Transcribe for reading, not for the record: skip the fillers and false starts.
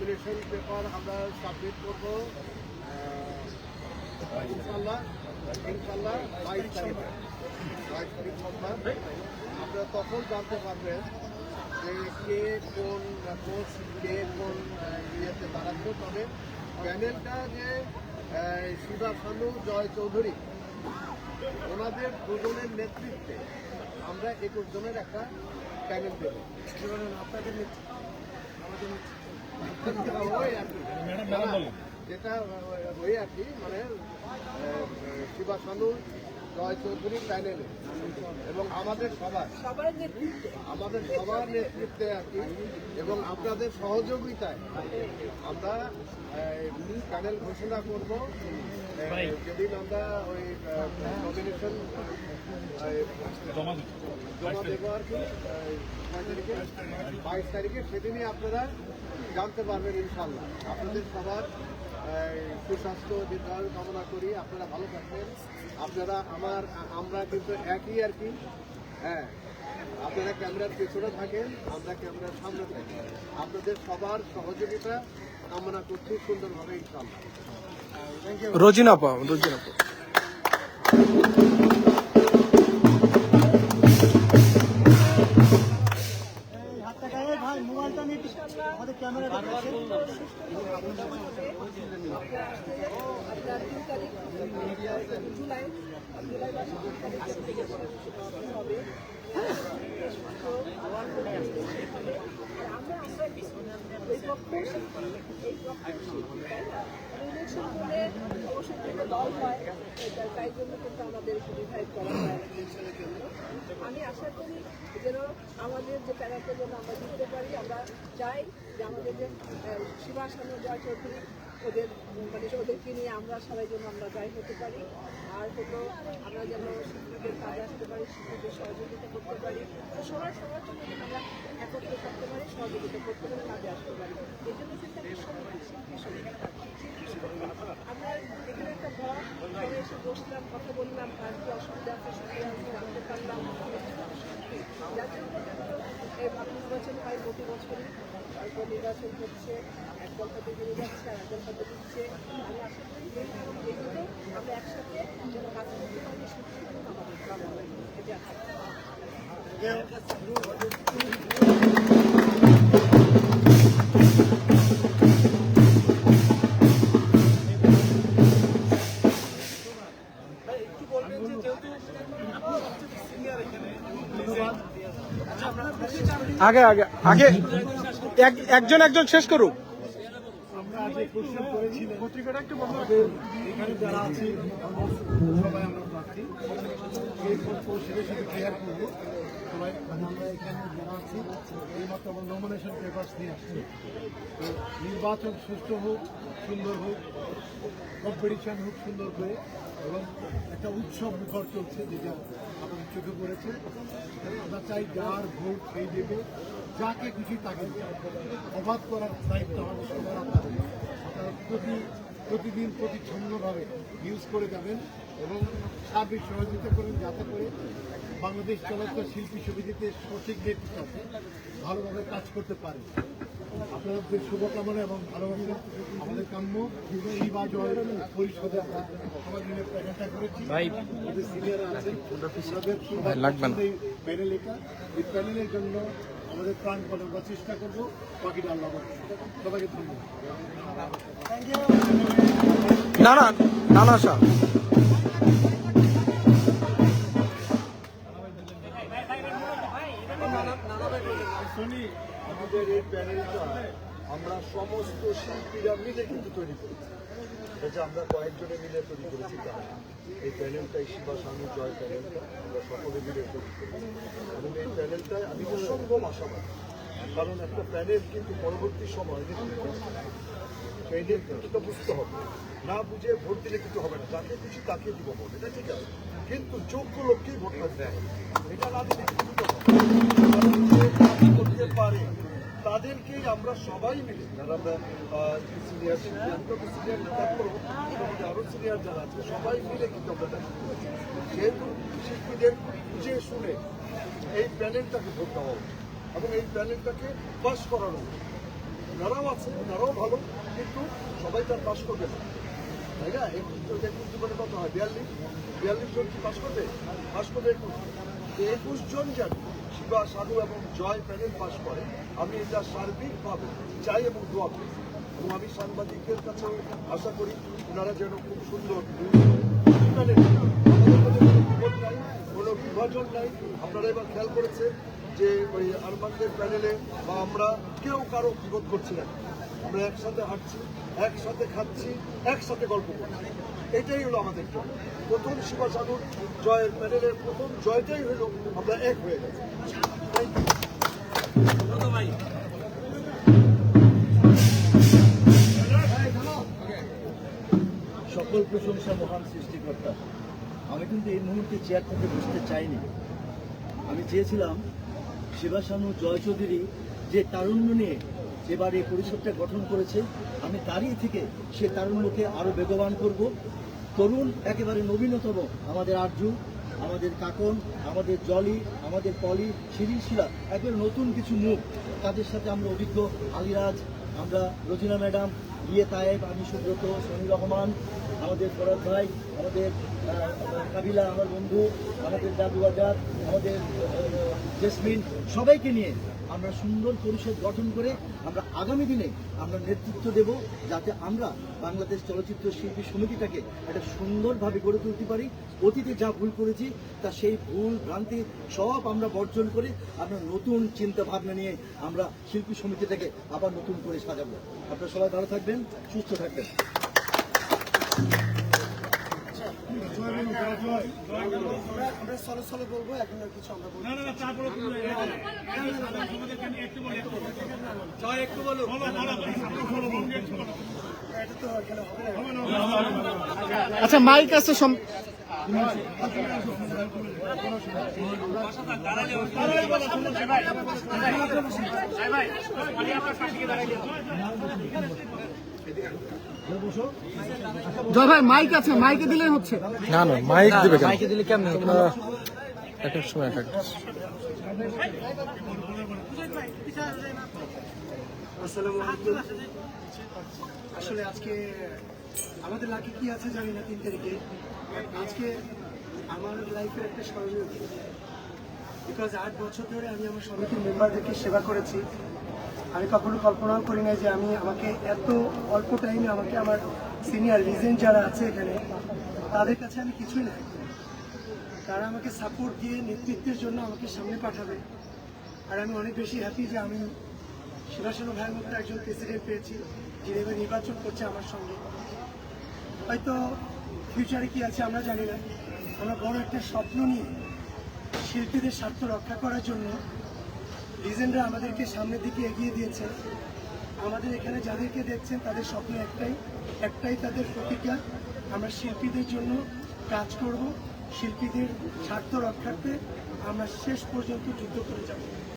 Nomination paper আমরা submit করবো ইনশাল্লাহ 22 তারিখে সোমবার। আপনারা তখন জানতে পারবেন যে কে কোন কোচ কে কোন ইয়েতে দাঁড়াচ্ছে। তবে প্যানেলটা যে শিবা সানু, জয় চৌধুরী, ওনাদের দুজনের নেতৃত্বে আমরা 21 জনের একটা প্যানেল দেব। আপনাদের যেটা ওই আর কি, মানে শিবা সানু, জয় চৌধুরী প্যানেলে এবং আমাদের সবার নেতৃত্বে আর কি, এবং আপনাদের সহযোগিতায় আমরা প্যানেল ঘোষণা করব। যেদিন আমরা ওই নমিনেশন জমা দেবো আর কি 22 তারিখে, সেদিনই আপনারা জানতে পারবেন ইনশাল্লাহ। আপনাদের সবার সুস্বাস্থ্য দীর্ঘায়ু কামনা করি। আপনারা ভালো থাকবেন। আপনারা আমরা কিন্তু একই আর কি। হ্যাঁ, আপনারা ক্যামেরার পেছনে থাকেন, আমরা ক্যামেরার সামনে থাকি। আপনাদের সবার সহযোগিতা কামনা করছি সুন্দরভাবে ইনশাল্লাহ। রোজিনা আপা দল হয়, তাই জন্য কিন্তু আমাদের ডিভাইড করা হয় ইলেকশনের জন্য। আমি আশা করি যেন আমাদের যে প্যানেলটা যেন আমরা জিততে পারি। আমরা চাই যে আমাদের যে শিবা সানু, জয় চৌধুরী, ওদেরকে নিয়ে আমরা সবাই যেন আমরা জয় হতে পারি। আর হলো আমরা যেন শিক্ষকদের কাজে আসতে পারি, শিক্ষকদের সহযোগিতা করতে পারি, সবার জন্য যেন আমরা একত্রে থাকতে পারি, সহযোগিতা করতে পারি, কাজে আসতে পারি। এই জন্য কিন্তু একটা সমিতি আমরা এখানে একটা ঘর ঘরে এসে বসলাম, কথা বললাম, আর কি অসুবিধা আছে জানতে পারলাম। যার জন্য এই নির্বাচন হয় প্রতি বছরই, তারপর নির্বাচন হচ্ছে, এক দল হাতে বেড়ে যাচ্ছে আর এক দল হাতে দিচ্ছে। আমি আশা করি এগুলো আমরা একসাথে যেন কাজ করতে পারি, আমাদের আগে একজন শেষ করুক। আমরা আজ এই কোশ্চেন করেছি, পত্রিকাটা একটু বন্ধ এখানে যারা আছি সবাই আমরা প্রার্থী, এই সেটা শুধু ক্লিয়ার করবো সবাই। আমরা এখানে যারা আছি এইমাত্র আমরা নমিনেশন পেপার্স নিয়ে আসছি। তো নির্বাচন সুষ্ঠু হোক, সুন্দর হোক, কম্পিটিশন হোক সুন্দর করে, এবং একটা উৎসব মুখর চলছে যেটা আমাদের চোখে পড়েছে। আমরা চাই যার ভোট সেই দেবে, যাকে খুশি তাকে অবাধ করার দায়িত্ব আমাদের সবার। আপনারা প্রতিদিন প্রতিচ্ছন্নভাবে ইউজ করে যাবেন এবং সার্বিক সহযোগিতা করেন, যাতে করে বাংলাদেশ চলচ্চিত্র শিল্পী সমিতিতে সঠিক নেতৃত্ব ভালোভাবে কাজ করতে পারে। আপনাদের শুভকামনা এবং ভালোবাসা আমাদের কাম্য। এই বা জয় পরিষদে আমরা সবাই মিলে প্রেরণা করেছি। সিনিয়র আছেন প্যানেল, এই প্যানেলের জন্য আমাদের প্রাণপণে আমরা চেষ্টা করবো। বাকিটা আল্লাহ সবাইকে ধন্যবাদ। না স্যার, আমাদের এই প্যানেলটা আমরা সমস্ত শিল্পীরা মিলে কিন্তু তৈরি করেছি। এটা আমরা কয়েকজনে মিলে তৈরি করেছি। এই প্যানেলটাই শিবা সানু জয় প্যানেলটা আমরা সকলে মিলে তৈরি করেছি, এবং এই প্যানেলটায় আমি অসম্ভব আশাবাদী। কারণ একটা প্যানেল কিন্তু পরবর্তী সময় সেই নেতৃত্বটা বুঝতে হবে, না বুঝে ভোট দিলে কিন্তু হবে না। যাকে খুশি তাকে দিব ভোট, এটা ঠিক আছে, কিন্তু যোগ্য লোককেই ভোটটা দেয়, এটা না দিলে কিন্তু করতে পারে তাদেরকেই আমরা সবাই মিলে, যারা আমরা সিনিয়র আরো সিনিয়র যারা আছে সবাই মিলে কিন্তু আমরা যেহেতু শিল্পীদের বুঝে শুনে এই প্যানেলটাকে ভোট দেওয়া উচিত এবং এই প্যানেলটাকে পাস করানো উচিত। ওনারাও আছে, ওনারাও ভালো, কিন্তু সবাই তার পাশ করবে না, তাই না? 21 জীবনে কত হয়? 42 জন কি পাশ করবে? পাশ করবে 21 জন যেন শিবা, সাধু এবং জয় প্যানেল পাশ করে, আমি এটা সার্বিকভাবে চাই এবং দোয়া করি। এবং আমি সাংবাদিকদের কাছেও আশা করি ওনারা যেন খুব সুন্দর আমাদের মধ্যে কোনো বিপদ নাই, কোনো বিভাজন নাই। আপনারা এবার খেয়াল করেছেন যে ওই আরমানদের প্যানেলে বা আমরা কেউ কারো বিরোধ করছি না, আমরা একসাথে হাঁটছি, একসাথে খাচ্ছি, একসাথে গল্প করছি। এটাই হলো আমাদের জয়। প্রথম শিবা সাধুর জয়ের প্যানেলের প্রথম জয়টাই হলো আমরা এক হয়ে গেছি। Thank you. সকল প্রশংসা মহান সৃষ্টিকর্তা। আমি কিন্তু এই মুহূর্তে চেয়ার থেকে বসতে চাইনি। আমি চেয়েছিলাম শিবা সানু জয় চৌধুরী যে তারুণ্য নিয়ে এবার এই পরিষদটা গঠন করেছে, আমি দাঁড়িয়ে থেকে সে তারুণ্যকে আরও বেগবান করব। তরুণ একেবারে নবীনতম আমাদের আরজু, আমাদের কাকন, আমাদের জলি, আমাদের পলি, শিরিশিলা, একেবারে নতুন কিছু মুখ, তাদের সাথে আমরা অভিজ্ঞ আলিরাজ, আমরা রোজিনা ম্যাডাম, ইয়ে তায়েব, আমি সুব্রত, সনি রহমান, আমাদের ফরাদ ভাই, আমাদের কাবিলা আমার বন্ধু, আমাদের দাদু বাজার, আমাদের জেসমিন, সবাইকে নিয়ে আমরা সুন্দর পরিষদ গঠন করে আমরা আগামী দিনে আমরা নেতৃত্ব দেব, যাতে আমরা বাংলাদেশ চলচ্চিত্র শিল্পী সমিতিটাকে একটা সুন্দরভাবে গড়ে তুলতে পারি। অতীতে যা ভুল করেছি তা সেই ভুল ভ্রান্তি সব আমরা বর্জন করে আমরা নতুন চিন্তা ভাবনা নিয়ে আমরা শিল্পী সমিতিটাকে আবার নতুন করে সাজাবো। আপনারা সবাই ভালো থাকবেন, সুস্থ থাকবেন। আমরা সলে সলে বলবো, এখন আর কিছু আমরা বলবো আচ্ছা মাইক আছে জয় ভাই মাইক আছে, মাইকে দিলে হচ্ছে। না না মাইক দিবে কেন? মাইকে দিলে কেমন এক এক সময় এক এক আসসালামু আলাইকুম। আসলে আজকে আমাদের লাকি কি আছে জানি না, 3 তারিখে আজকে আমার লাইফের একটা স্মরণীয় দিন। বিকজ 8 বছর ধরে আমি আমার সমিতির মেম্বারদেরকে সেবা করেছি। আমি কখনো কল্পনাও করি না যে আমাকে এত অল্প টাইমে আমাকে আমার সিনিয়র লিজেন্ড যারা আছে এখানে তাদের কাছে আমি কিছুই না, তারা আমাকে সাপোর্ট দিয়ে নেতৃত্বের জন্য আমাকে সামনে পাঠাবে। আর আমি অনেক বেশি হ্যাপি যে আমি শিবা সানু ভাইয়ের মতো একজন প্রেসিডেন্ট পেয়েছি, যিনি এবার নির্বাচন করছে আমার সঙ্গে। হয়তো ফিউচারে কি আছে আমরা জানি না। আমরা বড় একটা স্বপ্ন নিয়ে শিল্পীদের স্বার্থ রক্ষা করার জন্য লিজেন্ডরা আমাদেরকে সামনের দিকে এগিয়ে দিয়েছে। আমাদের এখানে যাদেরকে দেখছেন তাদের স্বপ্ন একটাই তাদের প্রতিজ্ঞা, আমরা শিল্পীদের জন্য কাজ করব, শিল্পীদের স্বার্থ রক্ষার্থে আমরা শেষ পর্যন্ত যুদ্ধ করে যাব।